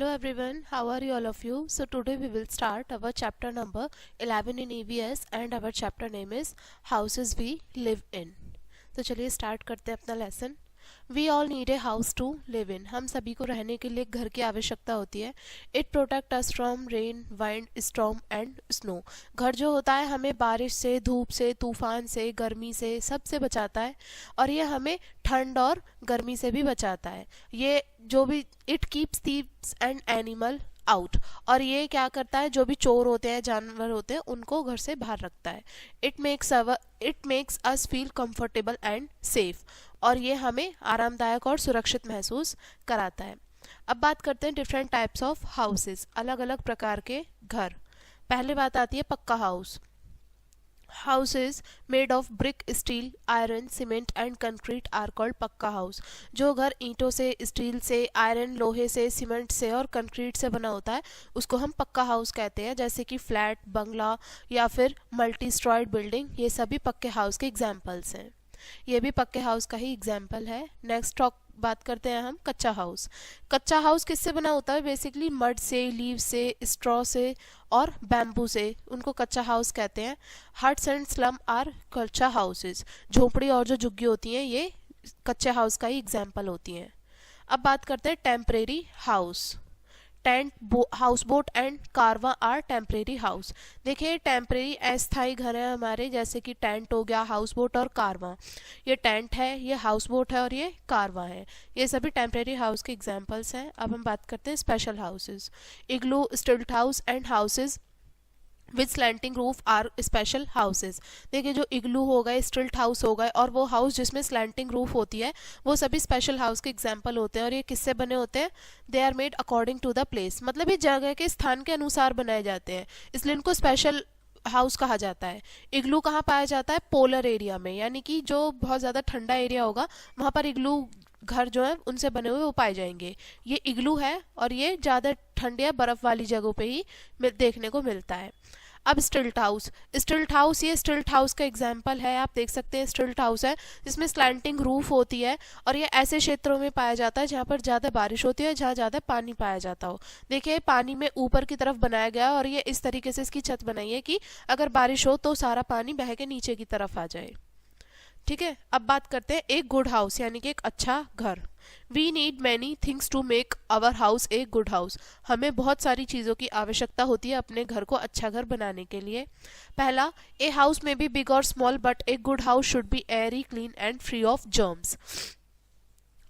Hello everyone, how are you all of you? So today we will start our chapter number 11 in EVS and our chapter name is Houses We Live In. तो चलिए start करते हैं अपना lesson. We all need a house to live in. हम सभी को रहने के लिए घर की आवश्यकता होती है. It protect us from rain, wind, storm and snow. घर जो होता है हमें बारिश से, धूप से, तूफान से, गर्मी से, सब से बचाता है. और ये हमें ठंड और गर्मी से भी बचाता है. ये जो भी it keeps thieves and animal out. और ये क्या करता है, जो भी चोर होते हैं, जानवर होते हैं, उनको घर से बाहर रखता है. It makes us feel comfortable and safe. और ये हमें आरामदायक और सुरक्षित महसूस कराता है. अब बात करते हैं डिफरेंट टाइप्स ऑफ हाउसेस, अलग अलग प्रकार के घर. पहले बात आती है पक्का house. Houses made of brick, steel, iron, cement and concrete are called पक्का हाउस. जो घर ईंटों से, स्टील से, आयरन, लोहे से, सीमेंट से और कंक्रीट से बना होता है उसको हम पक्का हाउस कहते हैं. जैसे कि फ्लैट, बंगला या फिर मल्टी स्टॉर्ड बिल्डिंग, ये सभी पक्के हाउस के एग्जाम्पल्स हैं. ये भी पक्के हाउस का ही एग्जाम्पल है. नेक्स्ट बात करते हैं हम कच्चा हाउस. कच्चा हाउस किससे बना होता है? बेसिकली मड से, लीव से, स्ट्रॉ से और बैम्बू से. उनको कच्चा हाउस कहते हैं. हट्स एंड स्लम आर कच्चा हाउसेस. झोपड़ी और जो झुग्गी होती हैं ये कच्चे हाउस का ही एग्जाम्पल होती हैं. अब बात करते हैं temporary house. Tent, house boat and कारवा आर टेम्परेरी हाउस. देखिए टेम्परेरी अस्थायी घर है हमारे, जैसे कि टेंट हो गया, हाउस बोट और कारवा. ये टेंट है, ये हाउस बोट है और ये कारवा है. ये सभी टेम्परेरी हाउस के एग्जांपल्स हैं. अब हम बात करते हैं special houses. Igloo, stilt house and houses with slanting roof are special houses. देखिए जो इग्लू हो गए, स्टिल्ट हाउस हो गए और वो हाउस जिसमें स्लैंटिंग रूफ होती है वो सभी स्पेशल हाउस के एग्जाम्पल होते हैं. और ये किससे बने होते हैं? They are made according to the place. मतलब ये जगह के स्थान के अनुसार बनाए जाते हैं, इसलिए इनको स्पेशल हाउस कहा जाता है. इग्लू कहाँ पाया जाता है? पोलर एरिया में, यानी कि जो बहुत ज़्यादा ठंडा एरिया होगा वहाँ पर इग्लू घर जो है उनसे बने हुए वो पाए जाएंगे. ये इग्लू है और ये ज़्यादा ठंड या बर्फ़ वाली जगहों पे ही देखने को मिलता है. अब स्टिल्ट हाउस. स्टिल्ट हाउस, ये स्टिल्ट हाउस का एग्जाम्पल है. आप देख सकते हैं स्टिल्ट हाउस है जिसमें स्लैंटिंग रूफ होती है और ये ऐसे क्षेत्रों में पाया जाता है जहाँ पर ज़्यादा बारिश होती है, जहाँ ज़्यादा पानी पाया जाता हो. देखिए पानी में ऊपर की तरफ बनाया गया और ये इस तरीके से इसकी छत बनाई है कि अगर बारिश हो तो सारा पानी बह के नीचे की तरफ आ जाए. ठीक है. अब बात करते हैं एक गुड हाउस, यानी कि एक अच्छा घर. We need many things to make our house a good house. हमें बहुत सारी चीज़ों की आवश्यकता होती है अपने घर को अच्छा घर बनाने के लिए. पहला, ए हाउस में बी बिग और small but A good house should be Airy, clean and free of germs.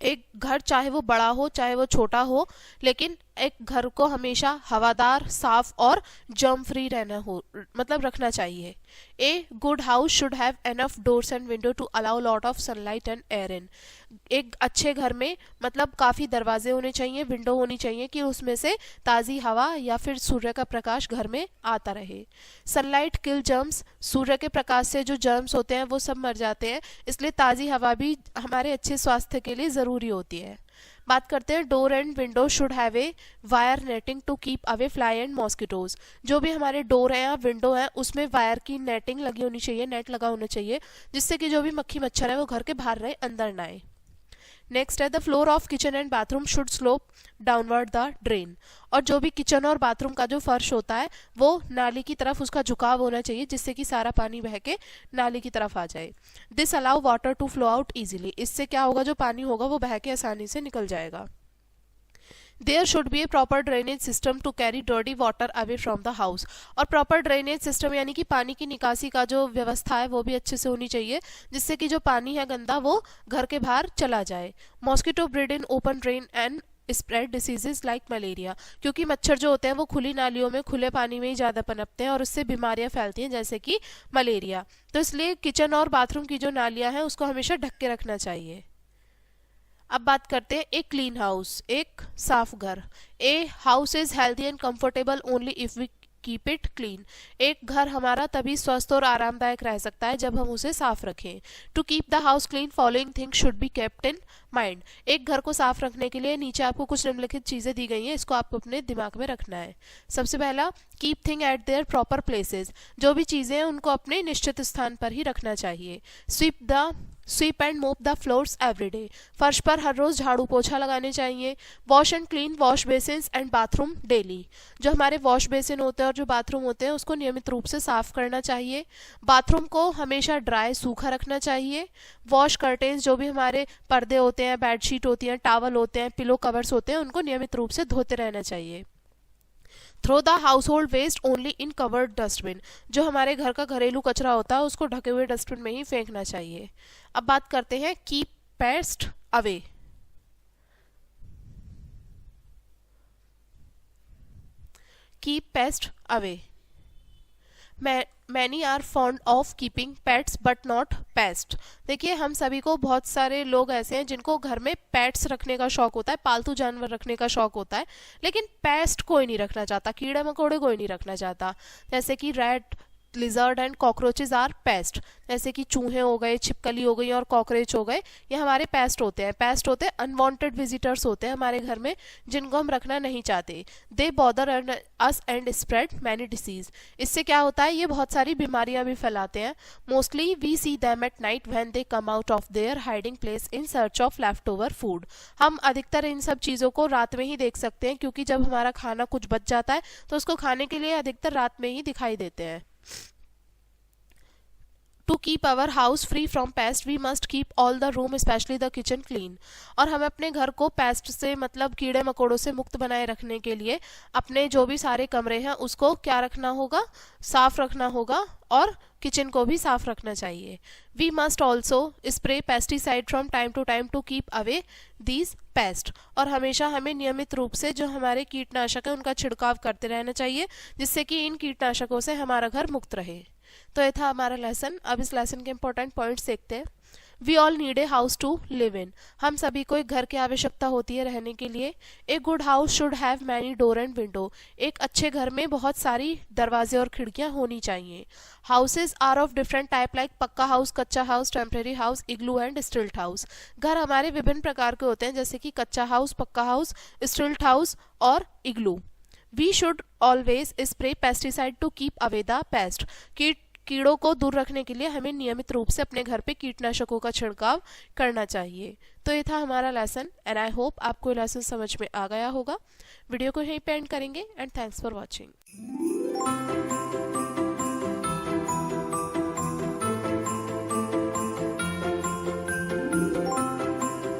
एक घर चाहे वो बड़ा हो चाहे वो छोटा हो, लेकिन एक घर को हमेशा हवादार, साफ और जर्म फ्री रहना हो, मतलब रखना चाहिए. A good house should have enough doors and window to allow lot of sunlight and air in. एक अच्छे घर में मतलब काफ़ी दरवाजे होने चाहिए, विंडो होनी चाहिए कि उसमें से ताज़ी हवा या फिर सूर्य का प्रकाश घर में आता रहे. सनलाइट किल जर्म्स. सूर्य के प्रकाश से जो जर्म्स होते हैं वो सब मर जाते हैं, इसलिए ताज़ी हवा भी हमारे अच्छे स्वास्थ्य के लिए ज़रूरी होती है. बात करते हैं door and window should have a wire netting to keep away fly and mosquitoes. जो भी हमारे डोर हैं या विंडो हैं उसमें वायर की नेटिंग लगी होनी चाहिए, नेट लगा होना चाहिए, जिससे कि जो भी मक्खी मच्छर है वो घर के बाहर रहे, अंदर ना आए. नेक्स्ट है the floor of kitchen and bathroom should slope downward the drain. और जो भी किचन और बाथरूम का जो फर्श होता है वो नाली की तरफ उसका झुकाव होना चाहिए, जिससे कि सारा पानी बह के नाली की तरफ आ जाए. This allow water to flow out easily. इससे क्या होगा, जो पानी होगा वो बह के आसानी से निकल जाएगा. There should be a proper drainage system to carry dirty water away from the house. और प्रॉपर ड्रेनेज सिस्टम यानी कि पानी की निकासी का जो व्यवस्था है वो भी अच्छे से होनी चाहिए, जिससे कि जो पानी है गंदा वो घर के बाहर चला जाए. Mosquito breed in open drain and spread diseases like malaria. क्योंकि मच्छर जो होते हैं वो खुली नालियों में, खुले पानी में ही ज़्यादा पनपते हैं और उससे बीमारियां फैलती हैं, जैसे कि मलेरिया. तो इसलिए किचन और बाथरूम की जो नालियां हैं उसको हमेशा ढक के रखना चाहिए. अब बात करते हैं एक क्लीन हाउस, एक साफ घर. A house is healthy and comfortable only if we keep it clean. एक घर हमारा तभी स्वस्थ और आरामदायक रह सकता है जब हम उसे साफ रखें. To keep the house clean following things should be kept in mind. एक घर को साफ रखने के लिए नीचे आपको कुछ निम्नलिखित चीज़ें दी गई हैं, इसको आपको अपने दिमाग में रखना है। सबसे पहला, keep thing at there proper places. जो भी चीज़ें हैं उनको अपने निश्चित स्थान पर ही रखना चाहिए। स्वीप एंड मोप द फ्लोर्स एवरीडे। फर्श पर हर रोज झाड़ू पोछा लगाने चाहिए। Wash and clean wash basins and bathroom daily. जो हमारे वॉश बेसिन होते हैं और जो बाथरूम होते हैं उसको नियमित रूप से साफ करना चाहिए। बाथरूम को हमेशा ड्राई सूखा रखना चाहिए। वॉश कर्टेन्स, जो भी हमारे पर्दे होते हैं, बेडशीट होती हैं, टॉवल होते हैं, पिलो कवर्स होते हैं, उनको नियमित रूप से धोते रहना चाहिए। Throw the household waste only in covered dustbin. जो हमारे घर का घरेलू कचरा होता है उसको ढके हुए डस्टबिन में ही फेंकना चाहिए। अब बात करते हैं keep pest away. Keep pest away. Many are fond of keeping pets but not pest. देखिए, हम सभी को बहुत सारे लोग ऐसे हैं जिनको घर में पेट्स रखने का शौक होता है, पालतू जानवर रखने का शौक होता है, लेकिन पेस्ट कोई नहीं रखना चाहता, कीड़े मकोड़े कोई नहीं रखना चाहता। जैसे कि rat, lizard and cockroaches are pest. जैसे कि चूहे हो गए, छिपकली हो गई और कॉकरोच हो गए, ये हमारे पेस्ट होते हैं। पेस्ट होते हैं अनवांटेड विजिटर्स होते हैं हमारे घर में, जिनको हम रखना नहीं चाहते। They bother us and spread many disease. इससे क्या होता है, ये बहुत सारी बीमारियां भी फैलाते हैं। Mostly we see them at night when they come out of their hiding place in search of left over food. हम अधिकतर इन सब चीज़ों को रात में ही देख सकते हैं, क्योंकि जब हमारा खाना कुछ बच जाता है तो उसको खाने के लिए अधिकतर रात में ही दिखाई देते हैं। To keep our house free from pest we must keep all the room specially the kitchen clean. और हमें अपने घर को पेस्ट से, मतलब कीड़े मकोड़ों से मुक्त बनाए रखने के लिए अपने जो भी सारे कमरे हैं उसको क्या रखना होगा, साफ रखना होगा, और किचन को भी साफ रखना चाहिए। We must also spray pesticide from time to time to keep away these pest. और हमेशा हमें नियमित रूप से जो हमारे कीटनाशक है उनका छिड़काव करते रहना चाहिए, जिससे कि इन कीटनाशकों से हमारा घर मुक्त रहे। तो ये था हमारा लेसन। अब इस लेसन के इंपॉर्टेंट पॉइंट्स देखते हैं। We all need a house to live in. हम सभी को एक घर की आवश्यकता होती है रहने के लिए। ए good house should have many door and window. एक अच्छे घर में बहुत सारी दरवाजे और खिड़कियां होनी चाहिए। Houses are of different type like pucca house, kutcha house, temporary house, igloo and stilt house. घर हमारे विभिन्न प्रकार के होते हैं, जैसे कि कच्चा हाउस, पक्का हाउस, स्टिल्ट हाउस और igloo. We should always spray pesticide to keep away the pest. कीड़ों को दूर रखने के लिए हमें नियमित रूप से अपने घर पे कीटनाशकों का छिड़काव करना चाहिए। तो ये था हमारा लेसन एंड आई होप आपको ये लेसन समझ में आ गया होगा। वीडियो को यहीं पे एंड करेंगे एंड थैंक्स फॉर वॉचिंग।